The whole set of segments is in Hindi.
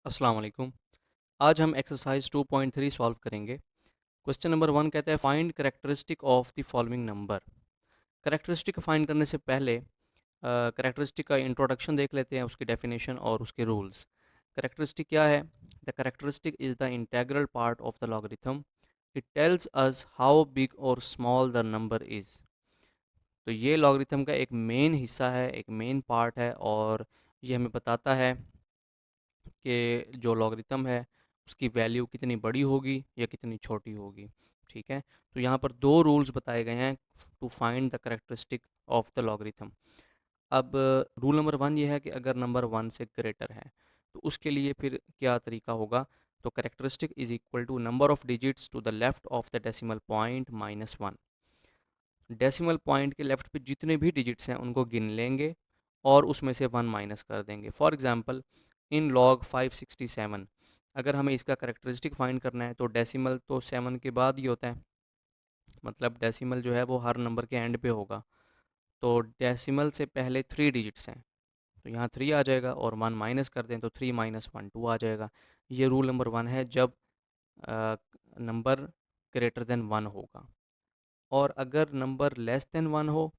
अस्सलाम वालेकुम। आज हम एक्सरसाइज 2.3 सॉल्व करेंगे। क्वेश्चन नंबर 1 कहता है find characteristic of the following number. Characteristic find करने से पहले करेक्टरिस्टिक का इंट्रोडक्शन देख लेते हैं, उसकी डेफिनेशन और उसके रूल्स। करेक्टरिस्टिक क्या है? The characteristic is the integral part of the logarithm. It tells us how big और स्मॉल द नंबर इज़। तो ये लॉगरिथम का एक मेन हिस्सा है, एक मेन पार्ट है, और ये हमें बताता है कि जो लॉगरिथम है उसकी वैल्यू कितनी बड़ी होगी या कितनी छोटी होगी। ठीक है, तो यहाँ पर दो रूल्स बताए गए हैं to find the characteristic of the logarithm. अब रूल नंबर 1 ये है कि अगर नंबर 1 से ग्रेटर है तो उसके लिए फिर क्या तरीका होगा। तो characteristic is equal to number of digits to the left of the decimal point minus 1। Decimal point के लेफ्ट पे जितने भी डिजिट्स हैं उनको गिन लेंगे और उसमें से 1 माइनस कर देंगे। फॉर एग्जांपल इन लॉग 567 अगर हमें इसका करेक्टरिस्टिक फाइंड करना है तो डेसिमल तो 7 के बाद ही होता है, मतलब डेसिमल जो है वो हर नंबर के एंड पे होगा। तो डेसिमल से पहले 3 डिजिट्स हैं, तो यहाँ 3 आ जाएगा और 1 माइनस कर दें तो 3 माइनस 1 2 आ जाएगा। ये रूल नंबर 1 है जब नंबर ग्रेटर देन 1 होगा। और अगर नंबर लेस देन 1 हो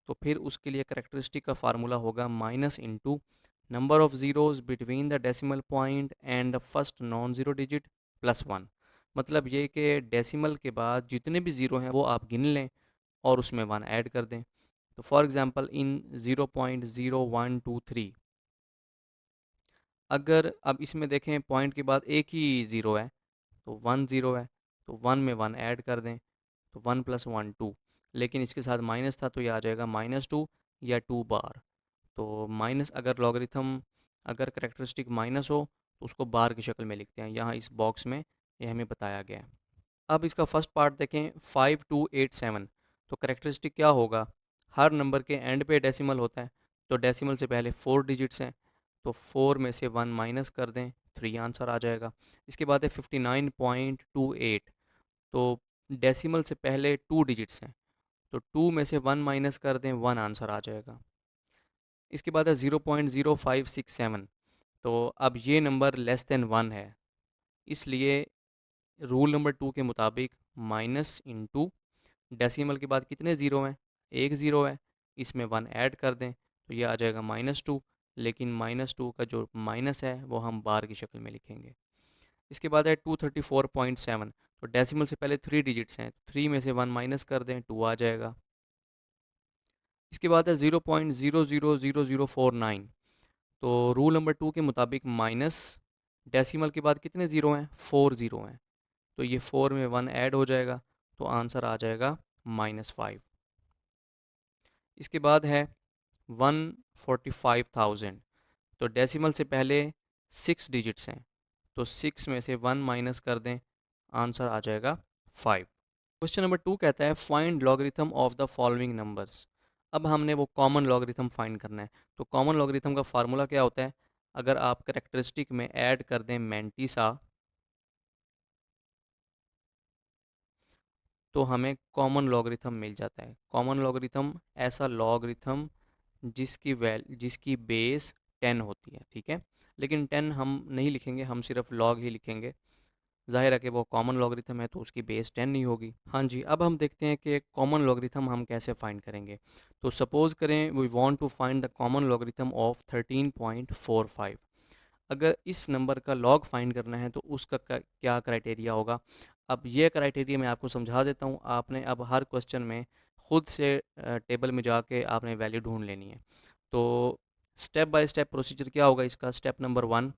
तो फिर उसके लिए करेक्टरिस्टिक का फार्मूला होगा minus into number of zeros between the decimal point and the first non zero digit plus 1। मतलब ये कि डेसिमल के बाद जितने भी ज़ीरो हैं वो आप गिन लें और उसमें 1 ऐड कर दें। तो फॉर एग्ज़ाम्पल इन 0.0123 अगर अब इसमें देखें पॉइंट के बाद एक ही ज़ीरो है तो 1 ज़ीरो है, तो 1 में 1 ऐड कर दें तो 1 प्लस 1 2। लेकिन इसके साथ माइनस था तो ये आ जाएगा -2 या 2 बार। तो माइनस अगर लॉगरिथम अगर करेक्टरिस्टिक माइनस हो तो उसको बार की शक्ल में लिखते हैं, यहाँ इस बॉक्स में ये हमें बताया गया है। अब इसका फर्स्ट पार्ट देखें 5287। तो करेक्टरिस्टिक क्या होगा? हर नंबर के एंड पे डेसिमल होता है, तो डेसिमल से पहले 4 डिजिट्स हैं, तो 4 में से 1 माइनस कर दें 3 आंसर आ जाएगा। इसके बाद है 59.28। तो डेसिमल से पहले 2 डिजिट्स हैं, तो 2 में से 1 माइनस कर दें 1 आंसर आ जाएगा। इसके बाद है 0.0567। तो अब ये नंबर लेस देन 1 है, इसलिए रूल नंबर 2 के मुताबिक माइनस इंटू डेसिमल के बाद कितने ज़ीरो हैं, एक ज़ीरो है, इसमें 1 ऐड कर दें तो ये आ जाएगा -2। लेकिन -2 का जो माइनस है वो हम बार की शक्ल में लिखेंगे। इसके बाद है 234.7। तो डेसिमल से पहले 3 डिजिट्स हैं, 3 में से 1 माइनस कर दें 2 आ जाएगा। इसके बाद है 0.000049। तो रूल नंबर 2 के मुताबिक माइनस डेसिमल के बाद कितने ज़ीरो हैं, 4 ज़ीरो हैं, तो ये 4 में 1 ऐड हो जाएगा तो आंसर आ जाएगा -5। इसके बाद है 145,000। तो डेसिमल से पहले 6 डिजिट्स हैं, तो 6 में से 1 माइनस कर दें आंसर आ जाएगा 5। क्वेश्चन नंबर 2 कहता है find logarithm of the following numbers. अब हमने वो कॉमन लॉगरिथम फाइंड करना है। तो कॉमन लॉगरिथम का फार्मूला क्या होता है? अगर आप करेक्टरिस्टिक में ऐड कर दें मैंटीसा तो हमें कॉमन लॉगरिथम मिल जाता है। कॉमन लॉगरिथम ऐसा लॉगरिथम जिसकी बेस 10 होती है, ठीक है। लेकिन 10 हम नहीं लिखेंगे, हम सिर्फ लॉग ही लिखेंगे। ज़ाहिर है कि वो कॉमन लॉगरिथम है तो उसकी बेस 10 नहीं होगी। हाँ जी, अब हम देखते हैं कि कॉमन लॉगरिथम हम कैसे फाइंड करेंगे। तो सपोज़ करें we want to find the common logarithm of 13.45। अगर इस नंबर का लॉग फाइंड करना है तो उसका क्या क्राइटेरिया होगा। अब ये क्राइटेरिया मैं आपको समझा देता हूँ। आपने अब हर क्वेश्चन में खुद से टेबल में जाके आपने वैल्यू ढूंढ लेनी है। तो स्टेप बाय स्टेप प्रोसीजर क्या होगा इसका। स्टेप नंबर 1,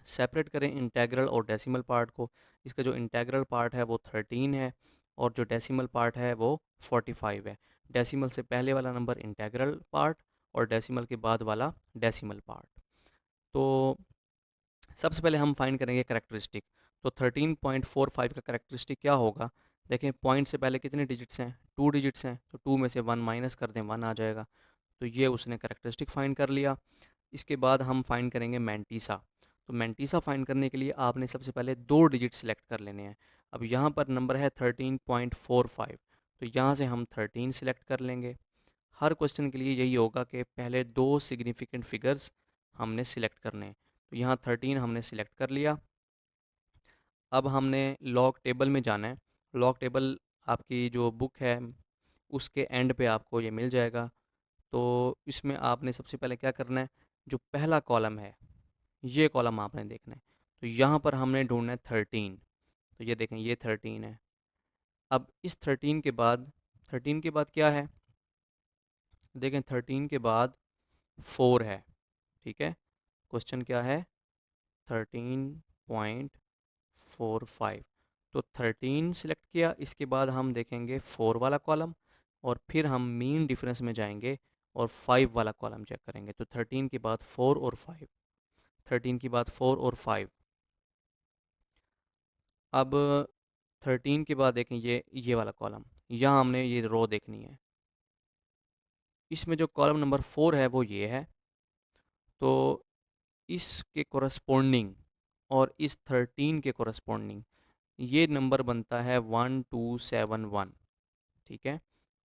सेपरेट करें इंटेग्रल और डेसिमल पार्ट को। इसका जो इंटेग्रल पार्ट है वो 13 है और जो डेसिमल पार्ट है वो 45 है। डेसिमल से पहले वाला नंबर इंटेग्रल पार्ट और डेसिमल के बाद वाला डेसिमल पार्ट। तो सबसे पहले हम फाइंड करेंगे करेक्टरिस्टिक। तो 13.45 का करेक्टरिस्टिक क्या होगा? देखें पॉइंट से पहले कितने डिजिट्स हैं, 2 डिजिट्स हैं, तो 2 में से 1 माइनस कर दें 1 आ जाएगा। तो ये उसने करेक्टरिस्टिक फाइंड कर लिया। इसके बाद हम फाइंड करेंगे मैंटीसा। तो मैंटीसा फाइंड करने के लिए आपने सबसे पहले 2 डिजिट सेलेक्ट कर लेने हैं। अब यहाँ पर नंबर है 13.45, तो यहाँ से हम 13 सेलेक्ट कर लेंगे। हर क्वेश्चन के लिए यही होगा कि पहले 2 सिग्निफिकेंट फिगर्स हमने सिलेक्ट करने हैं। तो यहाँ 13 हमने सिलेक्ट कर लिया। अब हमने लॉग टेबल में जाना है। लॉग टेबल आपकी जो बुक है उसके एंड पे आपको ये मिल जाएगा। तो इसमें आपने सबसे पहले क्या करना है, जो पहला कॉलम है ये कॉलम आपने देखना है। तो यहाँ पर हमने ढूंढना है 13। तो ये देखें, ये 13 है। अब इस 13 के बाद क्या है, देखें 13 के बाद 4 है। ठीक है, क्वेश्चन क्या है, 13.45। तो 13 सिलेक्ट किया, इसके बाद हम देखेंगे 4 वाला कॉलम और फिर हम मीन डिफरेंस में जाएंगे और 5 वाला कॉलम चेक करेंगे। तो 13 के बाद 4 और 5, 13 के बाद 4 और 5। अब 13 के बाद देखें ये वाला कॉलम, यहाँ हमने ये रो देखनी है। इसमें जो कॉलम नंबर 4 है वो ये है। तो इसके कोरस्पोंडिंग और इस 13 के कोरस्पोंडिंग ये नंबर बनता है 1271। ठीक है,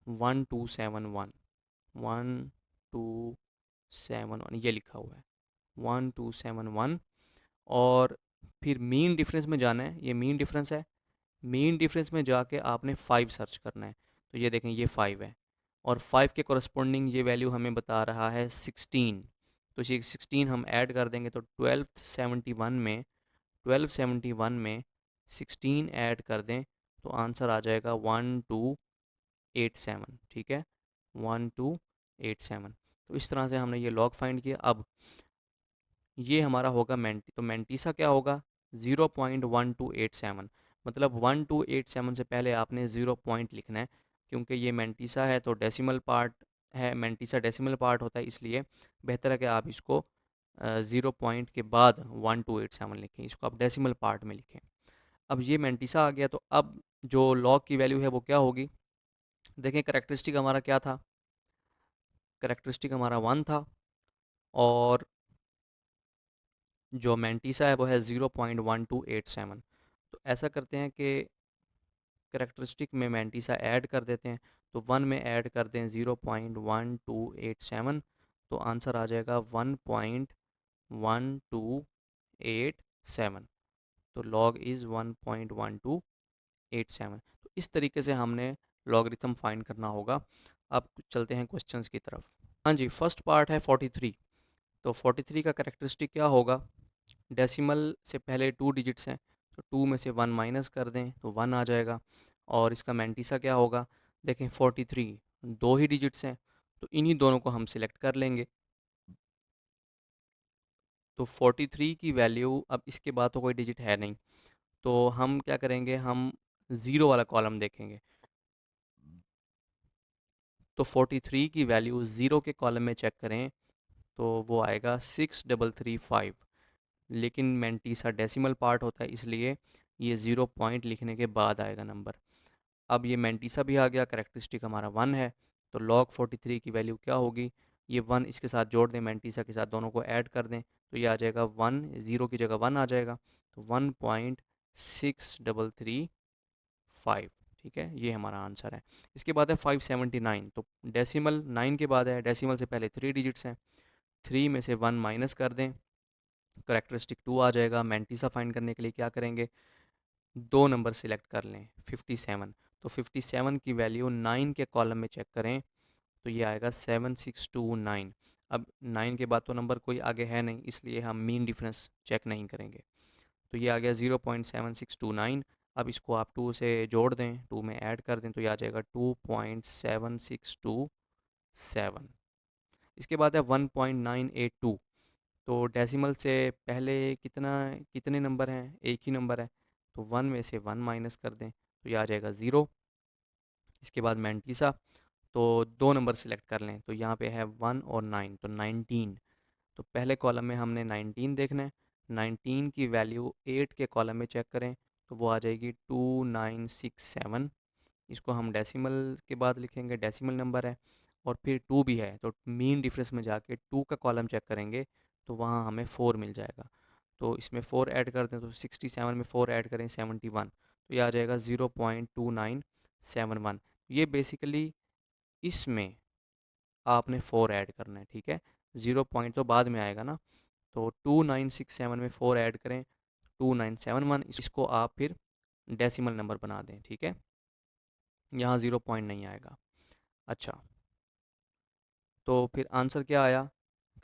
1271, 1271 ये लिखा हुआ है, 1271। और फिर मीन डिफरेंस में जाना है, ये मीन डिफरेंस है। मीन डिफरेंस में जाके आपने 5 सर्च करना है। तो ये देखें, ये 5 है और 5 के कोरस्पोंडिंग ये वैल्यू हमें बता रहा है 16। तो ये 16 हम ऐड कर देंगे तो 1271 में 16 ऐड कर दें तो आंसर आ जाएगा 1287। ठीक है, 1287। तो इस तरह से हमने ये लॉग फाइंड किया। अब ये हमारा होगा तो मैंटीसा क्या होगा, 0.1287। मतलब 1287 से पहले आपने 0 पॉइंट लिखना है, क्योंकि ये मैंटीसा है तो डेसिमल पार्ट है, मैंटीसा डेसिमल पार्ट होता है, इसलिए बेहतर है कि आप इसको 0 पॉइंट के बाद 1287 लिखें, इसको आप डेसिमल पार्ट में लिखें। अब ये मैंटीसा आ गया, तो अब जो लॉग की वैल्यू है वो क्या होगी, देखें करेक्टरिस्टिक हमारा क्या था, करेक्टरिस्टिक हमारा 1 था और जो मैंटीसा है वो है 0.1287। तो ऐसा करते हैं कि करेक्टरिस्टिक में मैंटीसा ऐड कर देते हैं। तो 1 में ऐड कर दें 0.1287, तो आंसर आ जाएगा 1.1287। तो लॉग इज़ 1.1287। तो इस तरीके से हमने लॉगरिथम फाइंड करना होगा। अब चलते हैं क्वेश्चंस की तरफ। हाँ जी, फर्स्ट पार्ट है 43। तो 43 का करेक्टरिस्टिक क्या होगा, डेसिमल से पहले 2 डिजिट्स हैं, तो 2 में से 1 माइनस कर दें तो 1 आ जाएगा। और इसका मैंटीसा क्या होगा, देखें 43 दो ही डिजिट्स हैं, तो इन्हीं दोनों को हम सिलेक्ट कर लेंगे। तो 43 की वैल्यू, अब इसके बाद तो कोई डिजिट है नहीं, तो हम क्या करेंगे, हम ज़ीरो वाला कॉलम देखेंगे। तो 43 की वैल्यू ज़ीरो के कॉलम में चेक करें तो वो आएगा 6335। लेकिन मैंटीसा डेसिमल पार्ट होता है, इसलिए ये 0 पॉइंट लिखने के बाद आएगा नंबर। अब ये मैंटीसा भी आ गया, करेक्टरिस्टिक हमारा 1 है। तो लॉग 43 की वैल्यू क्या होगी, ये 1 इसके साथ जोड़ दें, मैंटीसा के साथ दोनों को ऐड कर दें, तो ये आ जाएगा 1, 0 की जगह 1 आ जाएगा, तो 1.6335। ठीक है, ये हमारा आंसर है। इसके बाद है 579। तो डेसिमल 9 के बाद है, डेसिमल से पहले 3 डिजिट्स हैं, 3 में से 1 माइनस कर दें, करेक्टरिस्टिक 2 आ जाएगा। मैंटीसा फाइंड करने के लिए क्या करेंगे, दो नंबर सिलेक्ट कर लें, 57। तो 57 की वैल्यू 9 के कॉलम में चेक करें तो ये आएगा 7629। अब 9 के बाद तो नंबर कोई आगे है नहीं, इसलिए हम मीन डिफरेंस चेक नहीं करेंगे। तो ये आ गया 0.7629। अब इसको आप 2 से जोड़ दें, 2 में ऐड कर दें, तो ये आ जाएगा 2.7627। इसके बाद है 1.982। तो डेसिमल से पहले कितने नंबर हैं, एक ही नंबर है, तो 1 में से 1 माइनस कर दें तो ये आ जाएगा 0। इसके बाद मैंटीसा, तो दो नंबर सिलेक्ट कर लें, तो यहाँ पे है 1 और 9, तो 19। तो पहले कॉलम में हमने 19 देखना है। 19 की वैल्यू 8 के कॉलम में चेक करें तो वो आ जाएगी 2967। इसको हम डेसिमल के बाद लिखेंगे, डेसिमल नंबर है और फिर 2 भी है, तो मीन डिफरेंस में जाके 2 का कॉलम चेक करेंगे तो वहाँ हमें 4 मिल जाएगा। तो इसमें 4 ऐड कर दें, तो 67 में 4 ऐड करें 71, तो ये आ जाएगा 0.2971। ये बेसिकली इसमें आपने 4 ऐड करना है। ठीक है, 0 पॉइंट तो बाद में आएगा ना, तो 2967 में 4 ऐड करें 2971, इसको आप फिर डेसिमल नंबर बना दें, ठीक है, यहाँ 0 पॉइंट नहीं आएगा। अच्छा, तो फिर आंसर क्या आया,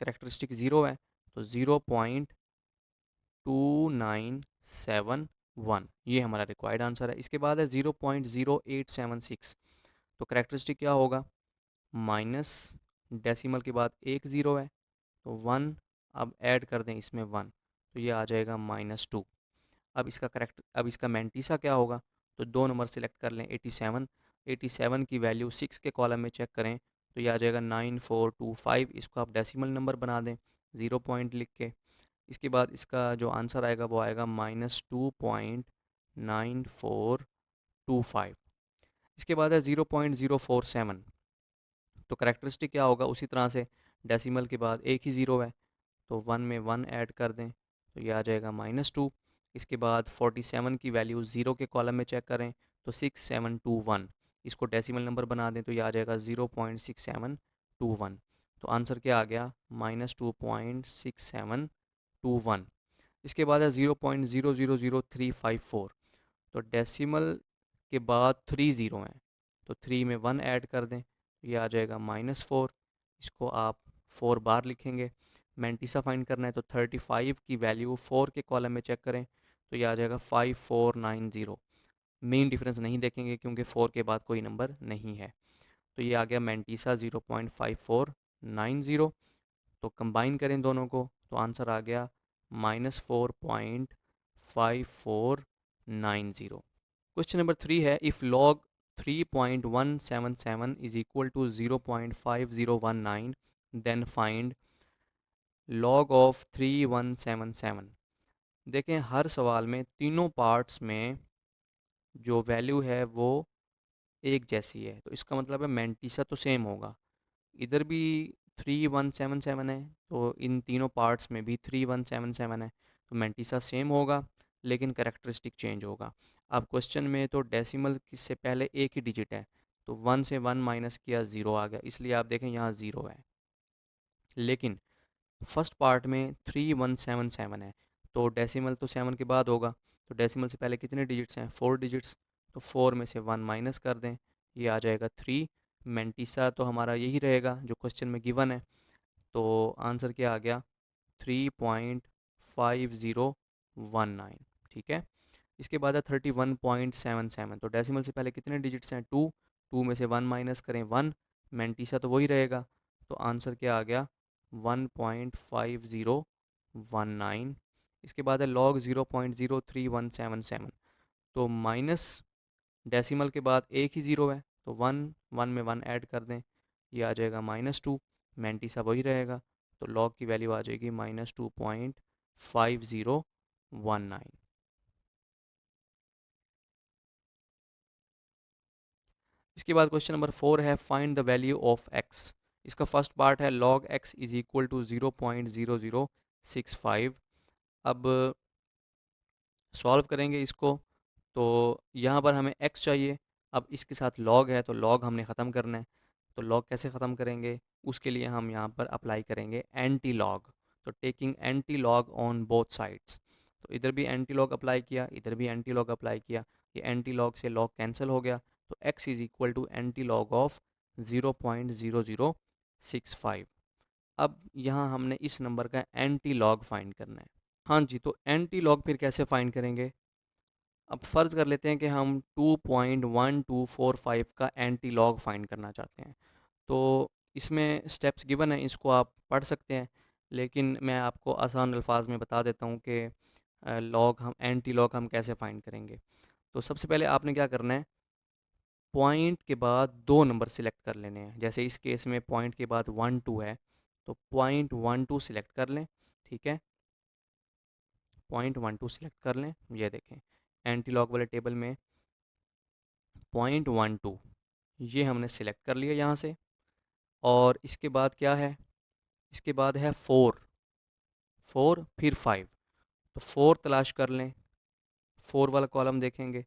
करेक्टरिस्टिक ज़ीरो है तो 0.2971 ये हमारा रिक्वायर्ड आंसर है। इसके बाद है 0.0876, तो करेक्टरिस्टिक क्या होगा, माइनस डेसिमल के बाद एक ज़ीरो है तो 1, अब ऐड कर दें इसमें 1 तो ये आ जाएगा -2। अब इसका मैंटीसा क्या होगा, तो दो नंबर सेलेक्ट कर लें, 87, 87 की वैल्यू 6 के कॉलम में चेक करें तो ये आ जाएगा 9425, इसको आप डेसिमल नंबर बना दें 0 पॉइंट लिख के। इसके बाद इसका जो आंसर आएगा वो आएगा -2.9425। इसके बाद है 0.047, तो करेक्टरिस्टिक क्या होगा, उसी तरह से डेसिमल के बाद एक ही ज़ीरो है तो 1 में 1 ऐड कर दें तो ये आ जाएगा -2। इसके बाद 47 की वैल्यू 0 के कॉलम में चेक करें तो 6721, इसको डेसिमल नंबर बना दें तो ये आ जाएगा 0.6721। तो आंसर क्या आ गया, -2.6721। इसके बाद है 0.000354, तो डेसिमल के बाद 3 ज़ीरो हैं तो 3 में 1 ऐड कर दें तो ये आ जाएगा -4, इसको आप 4 बार लिखेंगे। मैंटीसा फाइंड करना है तो 35 की वैल्यू 4 के कॉलम में चेक करें तो ये आ जाएगा 5490। मेन डिफरेंस नहीं देखेंगे क्योंकि 4 के बाद कोई नंबर नहीं है, तो ये आ गया मैंटीसा 0.5490। तो कंबाइन करें दोनों को तो आंसर आ गया -4.5490। क्वेश्चन नंबर 3 है, if log 3.177 is equal to 0.5019 then find log of 3177। देखें हर सवाल में तीनों पार्ट्स में जो वैल्यू है वो एक जैसी है, तो इसका मतलब है मैंटीसा तो सेम होगा। इधर भी 3177 है तो इन तीनों पार्ट्स में भी 3177 है, तो मैंटीसा सेम होगा लेकिन करेक्टरिस्टिक चेंज होगा। अब क्वेश्चन में तो डेसिमल से पहले एक ही डिजिट है तो 1 से 1 माइनस किया 0 आ गया, इसलिए आप देखें यहाँ 0 है। लेकिन फर्स्ट पार्ट में 3177 है तो डेसिमल तो 7 के बाद होगा, तो डेसिमल से पहले कितने डिजिट्स हैं, 4 डिजिट्स, तो 4 में से 1 माइनस कर दें ये आ जाएगा 3। मैंटीसा तो हमारा यही रहेगा जो क्वेश्चन में गिवन है, तो आंसर क्या आ गया, 3.5019, ठीक है। इसके बाद है 31.77, तो डेसिमल से पहले कितने डिजिट्स हैं, 2, 2 में से 1 माइनस करें 1, मैंटीसा तो वही रहेगा, तो आंसर क्या आ गया 1.5019। इसके बाद है लॉग 0.03177, तो माइनस डेसिमल के बाद एक ही ज़ीरो है तो 1, 1 में 1 ऐड कर दें ये आ जाएगा -2, मैंटीसा वही रहेगा तो लॉग की वैल्यू आ जाएगी -2.5019। इसके बाद क्वेश्चन नंबर 4 है, find the value of x। इसका फर्स्ट पार्ट है log x is equal to 0.0065। अब सॉल्व करेंगे इसको, तो यहाँ पर हमें x चाहिए, अब इसके साथ log है तो log हमने ख़त्म करना है, तो log कैसे ख़त्म करेंगे, उसके लिए हम यहाँ पर अप्लाई करेंगे एंटी लॉग, तो taking anti log on both sides, तो इधर भी एंटी लॉग अप्लाई किया, इधर भी एंटी लॉग अप्लाई किया, ये एंटी लॉग से लॉग कैंसिल हो गया, तो x is equal to anti log of 0.0065। अब यहाँ हमने इस नंबर का एंटी लॉग फाइंड करना है। हाँ जी, तो एंटी लॉग फिर कैसे फाइंड करेंगे, अब फ़र्ज़ कर लेते हैं कि हम 2.1245 का एंटी लॉग फाइंड करना चाहते हैं, तो इसमें स्टेप्स गिवन हैं, इसको आप पढ़ सकते हैं, लेकिन मैं आपको आसान अल्फाज में बता देता हूँ कि लॉग हम एंटी लॉग हम कैसे फाइंड करेंगे। तो सबसे पहले आपने क्या करना है, पॉइंट के बाद दो नंबर सिलेक्ट कर लेने हैं, जैसे इस केस में पॉइंट के बाद 1 2 है तो पॉइंट 1 2 सिलेक्ट कर लें, ठीक है, पॉइंट 1 2 सिलेक्ट कर लें, ये देखें एंटी लॉग वाले टेबल में .12 ये हमने सिलेक्ट कर लिया यहाँ से। और इसके बाद क्या है, इसके बाद है 4, 4 फिर 5, तो 4 तलाश कर लें, 4 वाला कॉलम देखेंगे,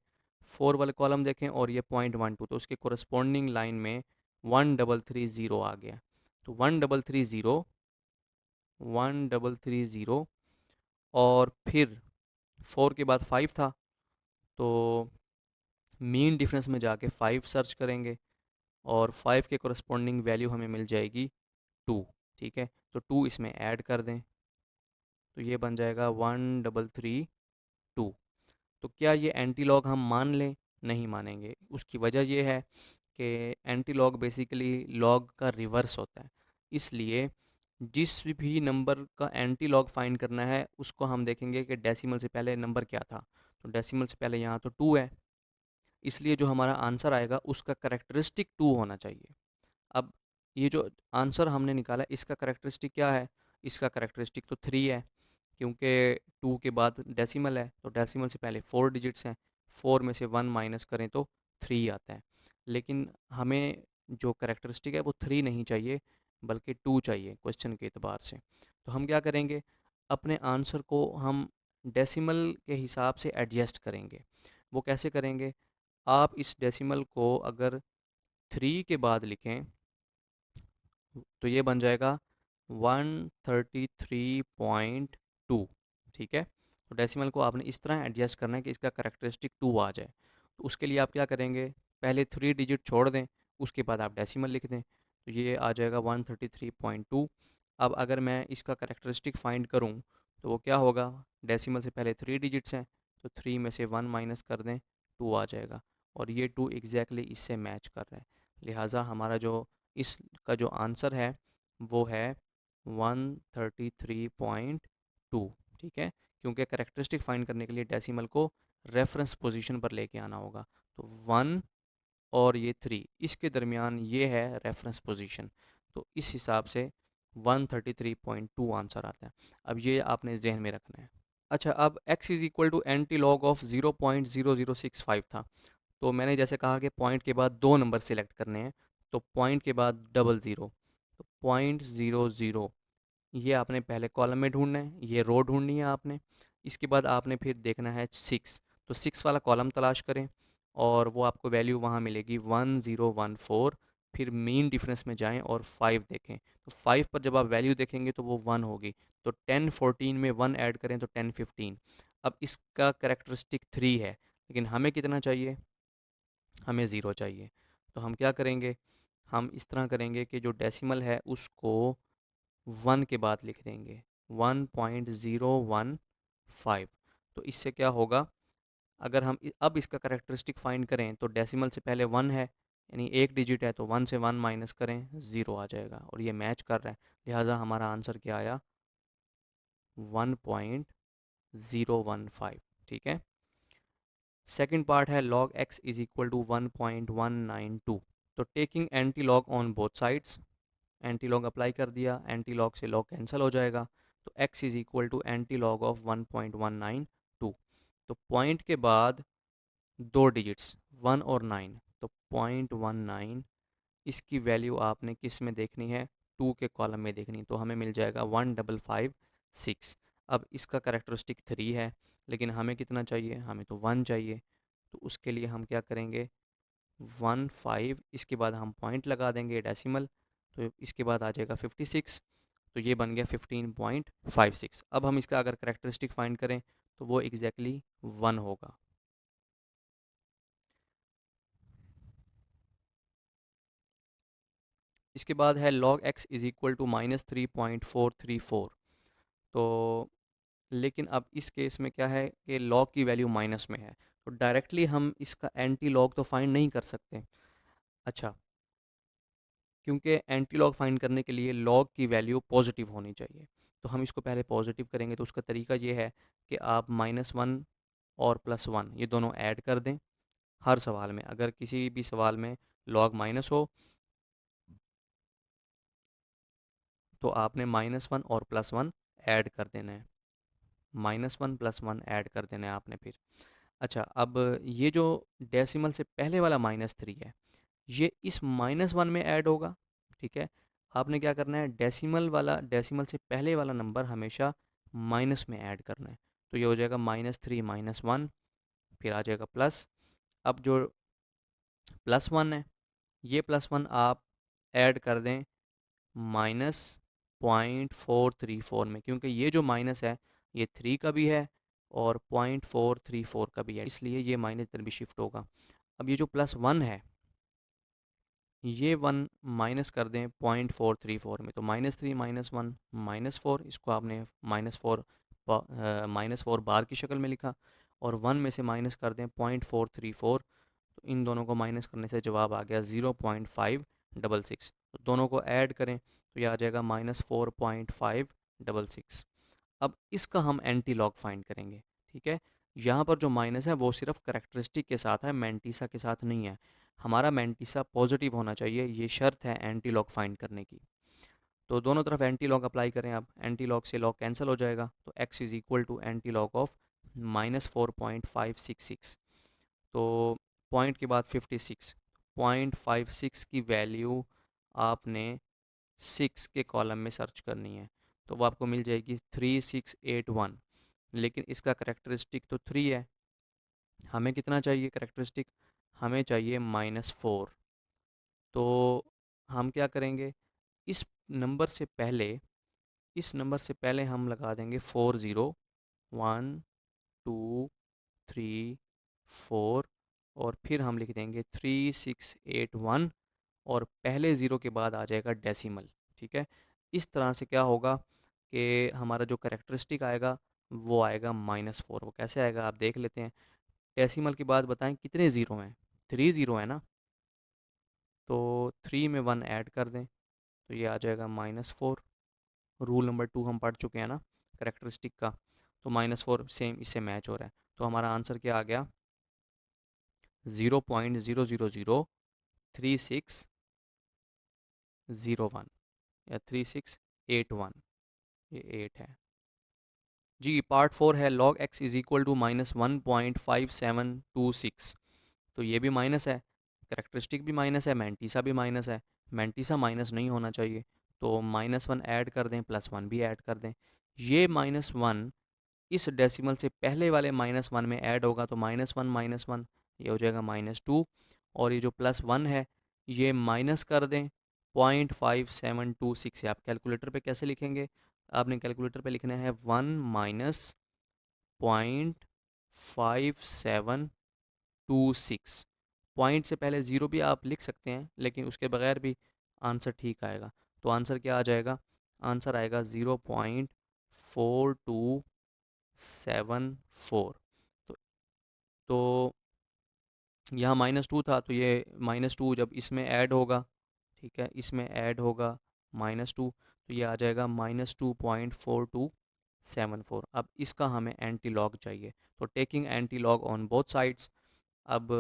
4 वाले कॉलम देखें और ये .12 तो उसके कोरस्पॉन्डिंग लाइन में 1330 आ गया, तो 1330 1330 और फिर 4 के बाद 5 था, तो मीन डिफरेंस में जाके 5 सर्च करेंगे और 5 के कोरस्पॉन्डिंग वैल्यू हमें मिल जाएगी 2। ठीक है, तो 2 इसमें ऐड कर दें, तो ये बन जाएगा 1332। तो क्या ये एंटी लॉग हम मान लें? नहीं मानेंगे। उसकी वजह ये है कि एंटी लॉग बेसिकली लॉग का रिवर्स होता है। इसलिए जिस भी नंबर का एंटी लॉग फाइंड करना है उसको हम देखेंगे कि डेसिमल से पहले नंबर क्या था। तो डेसिमल से पहले यहाँ तो 2 है, इसलिए जो हमारा आंसर आएगा उसका करेक्टरिस्टिक 2 होना चाहिए। अब ये जो आंसर हमने निकाला इसका करेक्टरिस्टिक क्या है? इसका करेक्टरिस्टिक तो 3 है, क्योंकि 2 के बाद डेसिमल है, तो डेसिमल से पहले 4 डिजिट्स हैं, 4 में से 1 माइनस करें तो 3 आता है। लेकिन हमें जो करेक्टरिस्टिक है वो 3 नहीं चाहिए, बल्कि 2 चाहिए क्वेश्चन के एतबार से। तो हम क्या करेंगे, अपने आंसर को हम डेसिमल के हिसाब से एडजस्ट करेंगे। वो कैसे करेंगे? आप इस डेसिमल को अगर 3 के बाद लिखें तो ये बन जाएगा 133.2। ठीक है, तो डेसिमल को आपने इस तरह एडजस्ट करना है कि इसका करेक्टरिस्टिक 2 आ जाए। तो उसके लिए आप क्या करेंगे, पहले 3 डिजिट छोड़ दें, उसके बाद आप डेसिमल लिख दें, तो ये आ जाएगा 133.2। अब अगर मैं इसका करेक्टरिस्टिक फाइंड करूं तो वो क्या होगा, डेसिमल से पहले 3 डिजिट्स हैं, तो 3 में से 1 माइनस कर दें, 2 आ जाएगा। और ये 2 एग्जैक्टली इससे मैच कर रहा है। लिहाजा हमारा जो इसका जो आंसर है वो है 133.2। ठीक है, क्योंकि करेक्टरिस्टिक फाइंड करने के लिए डेसिमल को रेफरेंस पोजीशन पर लेके आना होगा। तो 1 और ये 3 इसके दरमियान ये है रेफरेंस पोजीशन, तो इस हिसाब से 133.2 आंसर आता है। अब ये आपने जहन में रखना है। अच्छा, अब x is equal to anti log of 0.0065 था। तो मैंने जैसे कहा कि पॉइंट के बाद 2 नंबर सेलेक्ट करने हैं, तो पॉइंट के बाद 00, तो 0.00 ये आपने पहले कॉलम में ढूंढना है, ये रो ढूंढनी है आपने। इसके बाद आपने फिर देखना है 6, तो 6 वाला कॉलम तलाश करें और वो आपको वैल्यू वहाँ मिलेगी 1014। फिर मीन डिफरेंस में जाएं और 5 देखें, तो 5 पर जब आप वैल्यू देखेंगे तो वो 1 होगी। तो 1014 में 1 ऐड करें तो 1015। अब इसका करेक्टरिस्टिक 3 है, लेकिन हमें कितना चाहिए? हमें ज़ीरो चाहिए। तो हम क्या करेंगे, हम इस तरह करेंगे कि जो डेसिमल है उसको 1 के बाद लिख देंगे, 1.015। तो इससे क्या होगा, अगर हम अब इसका करेक्टरिस्टिक फाइंड करें तो डेसिमल से पहले 1 है, यानी एक डिजिट है, तो 1 से 1 माइनस करें, 0 आ जाएगा और ये मैच कर रहा है। लिहाजा हमारा आंसर क्या आया, 1.015। ठीक है, सेकंड पार्ट है log x is equal to 1.192। तो taking anti log on both sides, anti log apply कर दिया, एंटी लॉग से लॉग कैंसिल हो जाएगा, तो x is equal to anti log of 1.192। तो पॉइंट के बाद 2 डिजिट्स 1 और 9, तो 0.19, इसकी वैल्यू आपने किस में देखनी है, 2 के कॉलम में देखनी, तो हमें मिल जाएगा 1556। अब इसका करेक्टरिस्टिक 3 है, लेकिन हमें कितना चाहिए, हमें तो 1 चाहिए। तो उसके लिए हम क्या करेंगे, 15, इसके बाद हम पॉइंट लगा देंगे डेसिमल, तो इसके बाद आ जाएगा 56, तो ये बन गया 15.56। अब हम इसका अगर करेक्टरिस्टिक फाइंड करें तो वो एग्जैक्टली 1 होगा। इसके बाद है log x is equal to -3.434। तो लेकिन अब इस केस में क्या है कि लॉग की वैल्यू माइनस में है, तो डायरेक्टली हम इसका एंटी लॉग तो फाइंड नहीं कर सकते। अच्छा, क्योंकि एंटी लॉग फाइंड करने के लिए लॉग की वैल्यू पॉजिटिव होनी चाहिए, तो हम इसको पहले पॉजिटिव करेंगे। तो उसका तरीका ये है कि आप -1 और +1 ये दोनों ऐड कर दें। हर सवाल में, अगर किसी भी सवाल में लॉग माइनस हो तो आपने -1 और +1 ऐड कर देना है, -1 + 1 ऐड कर देना है आपने फिर। अच्छा, अब ये जो डेसिमल से पहले वाला -3 है, ये इस -1 में ऐड होगा। ठीक है, आपने क्या करना है, डेसिमल से पहले वाला नंबर हमेशा माइनस में ऐड करना है। तो ये हो जाएगा -3 -1, फिर आ जाएगा प्लस। अब जो +1 है, ये +1 आप ऐड कर दें 0.434 में, क्योंकि ये जो माइनस है ये 3 का भी है और 0.434 का भी है, इसलिए ये माइनस इधर भी शिफ्ट होगा। अब ये जो +1 है ये 1 माइनस कर दें 0.434 में, तो -3 -1 -4, इसको आपने -4 बार की शक्ल में लिखा, और 1 में से माइनस कर दें 0.434, तो इन दोनों को माइनस करने से जवाब आ गया 0.566। तो दोनों को ऐड करें तो ये आ जाएगा -4.566। अब इसका हम एंटी लॉग फाइंड करेंगे। ठीक है, यहाँ पर जो माइनस है वो सिर्फ करेक्टरिस्टिक के साथ है, मैंटीसा के साथ नहीं है। हमारा मैंटीसा पॉजिटिव होना चाहिए, ये शर्त है एंटी लॉग फाइंड करने की। तो दोनों तरफ एंटी लॉग अप्लाई करें। अब एंटी लॉग से लॉग कैंसिल हो जाएगा, तो x is equal to anti log of -4.566। तो पॉइंट के बाद 56, 0.56 की वैल्यू आपने 6 के कॉलम में सर्च करनी है, तो वो आपको मिल जाएगी 3681। लेकिन इसका करेक्टरिस्टिक तो 3 है, हमें कितना चाहिए करेक्टरिस्टिक, हमें चाहिए -4। तो हम क्या करेंगे, इस नंबर से पहले इस नंबर से पहले हम लगा देंगे 4 ज़ीरो, 1 2 3 4, और फिर हम लिख देंगे 3681, और पहले ज़ीरो के बाद आ जाएगा डेसिमल। ठीक है, इस तरह से क्या होगा कि हमारा जो करेक्टरिस्टिक आएगा वो आएगा -4। वो कैसे आएगा आप देख लेते हैं। डेसिमल के बाद बताएं कितने ज़ीरो हैं, 3 ज़ीरो है ना, तो 3 में 1 ऐड कर दें तो ये आ जाएगा -4। रूल नंबर 2 हम पढ़ चुके हैं ना करेक्टरिस्टिक का, तो -4 सेम इससे मैच हो रहा है। तो हमारा आंसर क्या आ गया, 0.0003601 या 3681, ये 8 है जी। पार्ट 4 है log x is equal to -1.5726। तो ये भी माइनस है, करेक्टरिस्टिक भी माइनस है, मैंटीसा भी माइनस है। मैंटीसा माइनस नहीं होना चाहिए, तो -1 ऐड कर दें, +1 भी ऐड कर दें। ये -1 इस डेसिमल से पहले वाले -1 में ऐड होगा, तो -1 ये हो जाएगा -2, और ये जो +1 है ये माइनस कर दें 0.5726 से। आप कैलकुलेटर पे कैसे लिखेंगे, आपने कैलकुलेटर पे लिखना है 1 माइनस 0.5726। पॉइंट से पहले ज़ीरो भी आप लिख सकते हैं, लेकिन उसके बगैर भी आंसर ठीक आएगा। तो आंसर क्या आ जाएगा, आंसर आएगा 0.4274। तो तो यहाँ -2 था, तो ये -2 जब इसमें ऐड होगा, ठीक है, इसमें ऐड होगा -2, तो ये आ जाएगा -2.4274। अब इसका हमें एंटी लॉग चाहिए, तो taking anti log on both sides. अब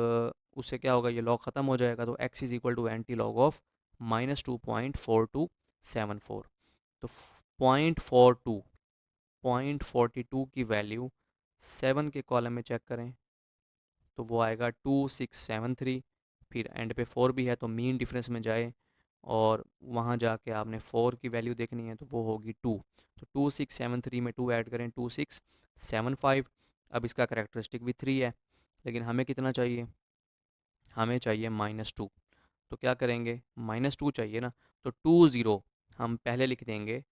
उससे क्या होगा, ये लॉग ख़त्म हो जाएगा, तो x is equal to anti log of -2.4274। तो 0.42 की वैल्यू 7 के कॉलम में चेक करें तो वो आएगा 2673। फिर एंड पे 4 भी है, तो मीन डिफरेंस में जाए और वहाँ जाके आपने 4 की वैल्यू देखनी है, तो वो होगी 2। तो 2673 में 2 ऐड करें 2675। अब इसका करेक्टरिस्टिक भी 3 है, लेकिन हमें कितना चाहिए, हमें चाहिए -2। तो क्या करेंगे, -2 चाहिए ना, तो 20 हम पहले लिख देंगे,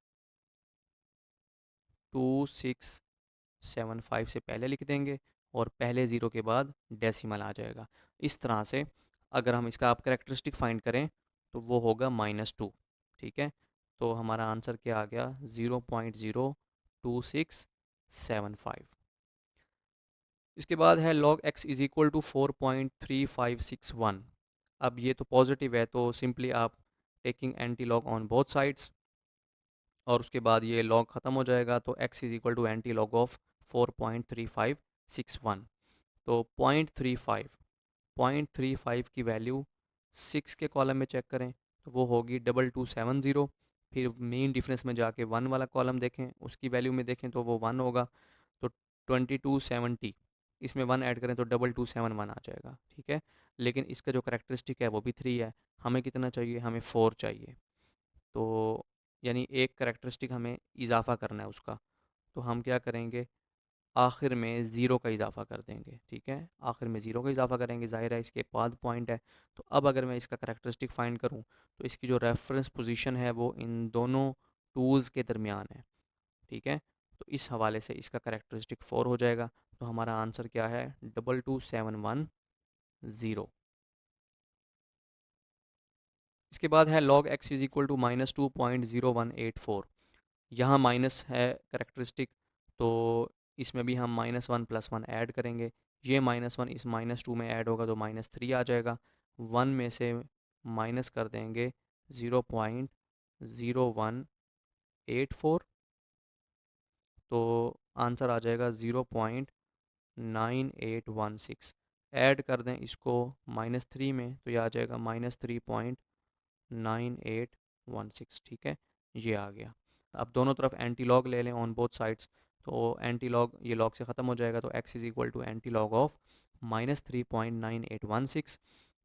2675 से पहले लिख देंगे, और पहले ज़ीरो के बाद डेसिमल आ जाएगा। इस तरह से अगर हम इसका आप करेक्टरिस्टिक फाइंड करें तो वो होगा -2। ठीक है, तो हमारा आंसर क्या आ गया, 0.02675। इसके बाद है log x is equal to 4.3561। अब ये तो पॉजिटिव है, तो सिंपली आप taking anti log on both sides, और उसके बाद ये लॉग ख़त्म हो जाएगा, तो x is equal to anti log of 4.3561। तो 0.35 की वैल्यू 6 के कॉलम में चेक करें तो वो होगी 2270। फिर मेन डिफरेंस में जाके 1 वाला कॉलम देखें, उसकी वैल्यू में देखें तो वो 1 होगा, तो 2270, इसमें 1 ऐड करें तो 2271 आ जाएगा। ठीक है, लेकिन इसका जो करेक्टरिस्टिक है वो भी 3 है, हमें कितना चाहिए, हमें 4 चाहिए। तो यानी एक करेक्टरिस्टिक हमें इजाफा करना है उसका, तो हम क्या करेंगे, आखिर में ज़ीरो का इजाफा कर देंगे। ठीक है, आखिर में ज़ीरो का इजाफा करेंगे, ज़ाहिर है इसके बाद पॉइंट है। तो अब अगर मैं इसका करेक्टरिस्टिक फाइंड करूं तो इसकी जो रेफरेंस पोजीशन है वो इन दोनों टूज़ के दरमियान है, ठीक है। तो इस हवाले से इसका करेक्टरिस्टिक 4 हो जाएगा। तो हमारा आंसर क्या है? 22710। इसके बाद है log x is equal to -2.0184। यहाँ माइनस है करेक्टरिस्टिक, तो इसमें भी हम -1 + 1 ऐड करेंगे। ये -1 इस -2 में ऐड होगा तो -3 आ जाएगा। 1 में से माइनस कर देंगे 0.0184, तो आंसर आ जाएगा 0.9816। ऐड कर दें इसको -3 में तो ये आ जाएगा -3.9816, ठीक है। ये आ गया। अब दोनों तरफ एंटी लॉग ले लें ऑन बोथ साइड्स, तो एंटी लॉग ये लॉग से ख़त्म हो जाएगा, तो x is equal to anti log of -3.9816।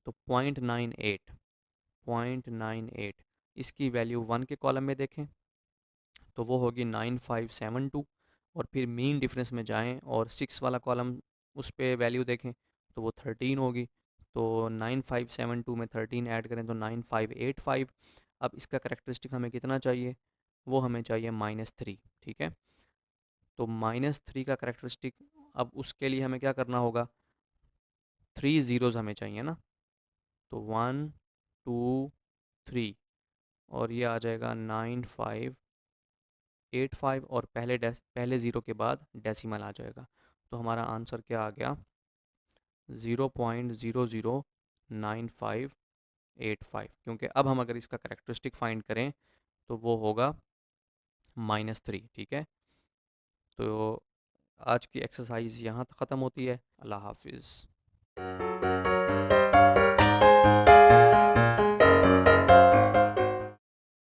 तो 0.98 इसकी वैल्यू 1 के कॉलम में देखें तो वो होगी 9572, और फिर मीन डिफरेंस में जाएं और 6 वाला कॉलम उस पर वैल्यू देखें तो वो 13 होगी। तो 9572 में 13 ऐड करें तो 9585। अब इसका करेक्टरिस्टिक हमें कितना चाहिए? वो हमें चाहिए -3, ठीक है। तो -3 का करेक्टरिस्टिक, अब उसके लिए हमें क्या करना होगा? 3 ज़ीरोज़ हमें चाहिए ना, तो 1 2 3, और ये आ जाएगा 9585, और पहले ज़ीरो के बाद डेसिमल आ जाएगा। तो हमारा आंसर क्या आ गया? 0.009585, क्योंकि अब हम अगर इसका करेक्टरिस्टिक फाइंड करें तो वो होगा -3, ठीक है। तो आज की एक्सरसाइज यहाँ ख़त्म होती है। अल्लाह हाफिज़।